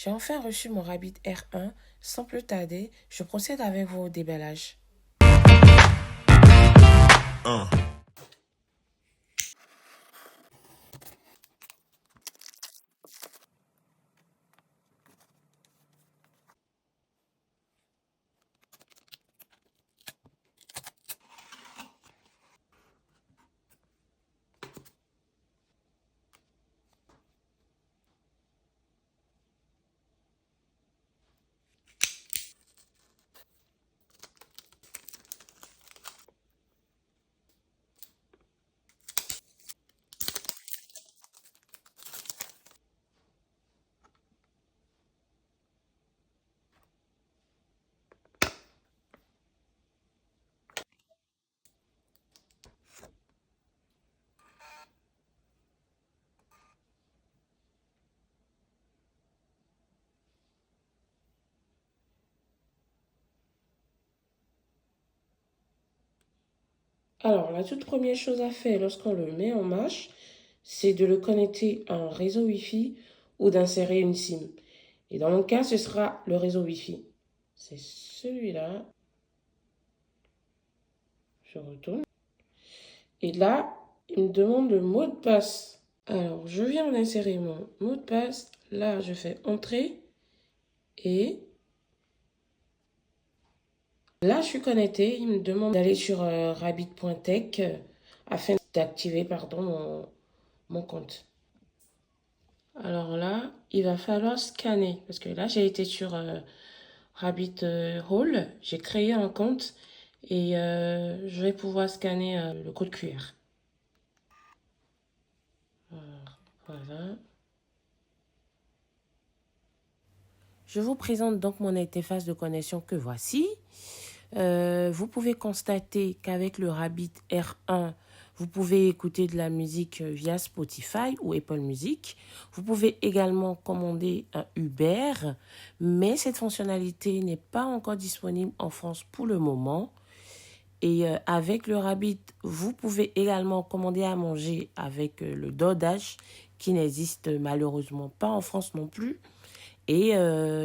J'ai enfin reçu mon Rabbit R1. Sans plus tarder, je procède avec vos déballages. Alors, la toute première chose à faire lorsqu'on le met en marche, c'est de le connecter à un réseau Wi-Fi ou d'insérer une SIM. Et dans mon cas, ce sera le réseau Wi-Fi. C'est celui-là. Je retourne. Et là, il me demande le mot de passe. Alors, je viens d'insérer mon mot de passe. Là, je fais entrer. Et là, je suis connectée. Il me demande d'aller sur rabbit.tech afin d'activer mon compte. Alors là, il va falloir scanner. Parce que là, j'ai été sur Rabbit Hall. J'ai créé un compte. Et je vais pouvoir scanner le code QR. Voilà. Je vous présente donc mon interface de connexion que voici. Vous pouvez constater qu'avec le Rabbit R1, vous pouvez écouter de la musique via Spotify ou Apple Music. Vous pouvez également commander un Uber, mais cette fonctionnalité n'est pas encore disponible en France pour le moment. Et avec le Rabbit, vous pouvez également commander à manger avec le DoorDash, qui n'existe malheureusement pas en France non plus, et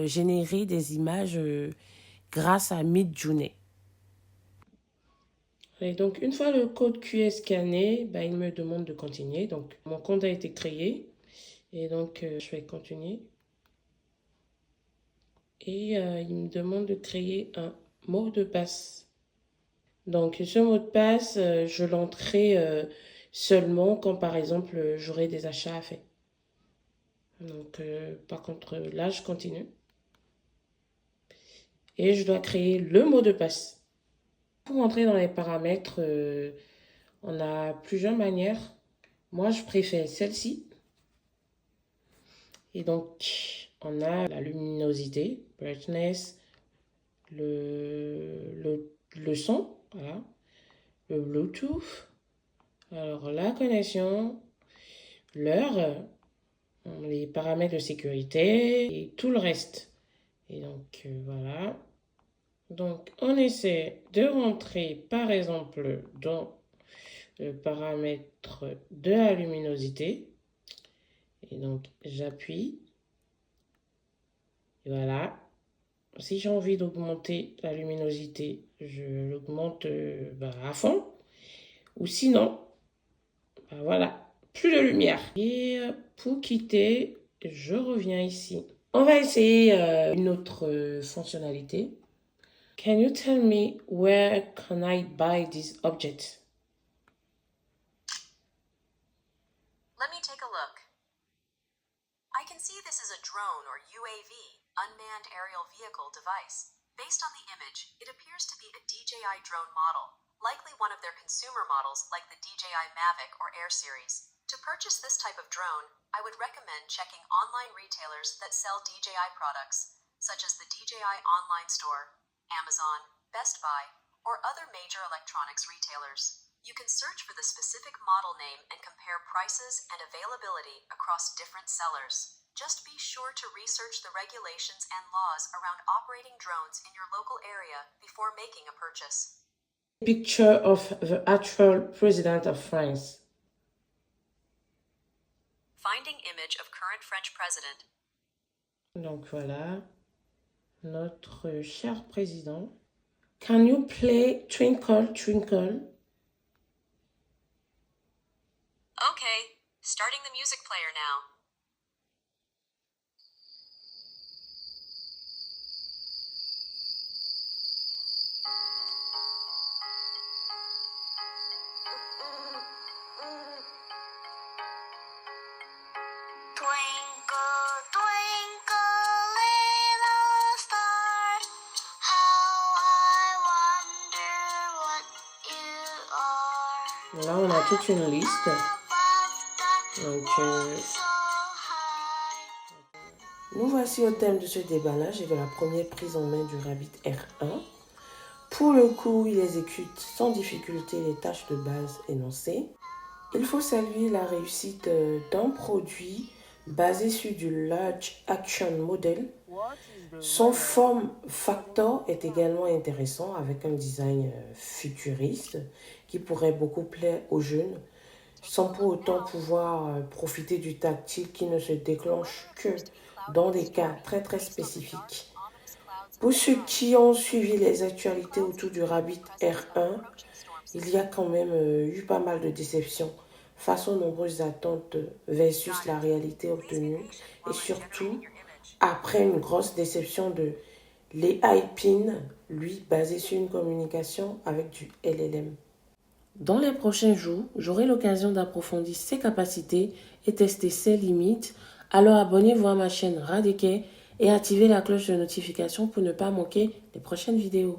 générer des images grâce à Midjourney. Et donc, une fois le code QR scanné, il me demande de continuer. Donc, mon compte a été créé. Et donc, je vais continuer. Et il me demande de créer un mot de passe. Donc, ce mot de passe, je l'entrerai seulement quand, par exemple, j'aurai des achats à faire. Donc, par contre, là, je continue. Et je dois créer le mot de passe. Pour entrer dans les paramètres, on a plusieurs manières. Moi, je préfère celle-ci. Et donc, on a la luminosité, brightness, le son, voilà, le Bluetooth, alors la connexion, l'heure, les paramètres de sécurité et tout le reste. Et donc, voilà. Donc, on essaie de rentrer, par exemple, dans le paramètre de la luminosité. Et donc, j'appuie. Et voilà. Si j'ai envie d'augmenter la luminosité, je l'augmente à fond. Ou sinon, voilà, plus de lumière. Et pour quitter, je reviens ici. On va essayer une autre fonctionnalité. Can you tell me where can I buy this object? Let me take a look. I can see this is a drone or UAV, unmanned aerial vehicle device. Based on the image, it appears to be a DJI drone model, likely one of their consumer models like the DJI Mavic or Air series. To purchase this type of drone, I would recommend checking online retailers that sell DJI products, such as the DJI Online Store, Amazon, Best Buy, or other major electronics retailers. You can search for the specific model name and compare prices and availability across different sellers. Just be sure to research the regulations and laws around operating drones in your local area before making a purchase. Picture of the actual president of France. Finding image of current French president. Donc voilà, notre cher président. Can you play Twinkle Twinkle? Okay, starting the music player now. Twinkle, twinkle, little star, how I wonder what you are. Là, on a toute une liste. Donc, So high. nous voici au thème de ce déballage et de la première prise en main du Rabbit R1. Pour le coup, il exécute sans difficulté les tâches de base énoncées. Il faut saluer la réussite d'un produit basé sur du Large Action Model. Son form factor est également intéressant avec un design futuriste qui pourrait beaucoup plaire aux jeunes sans pour autant pouvoir profiter du tactile qui ne se déclenche que dans des cas très spécifiques. Pour ceux qui ont suivi les actualités autour du Rabbit R1, il y a quand même eu pas mal de déceptions face aux nombreuses attentes versus la réalité obtenue et surtout après une grosse déception de l'AI PIN, lui basé sur une communication avec du LLM. Dans les prochains jours, j'aurai l'occasion d'approfondir ses capacités et tester ses limites. Alors abonnez-vous à ma chaîne Radeke et activez la cloche de notification pour ne pas manquer les prochaines vidéos.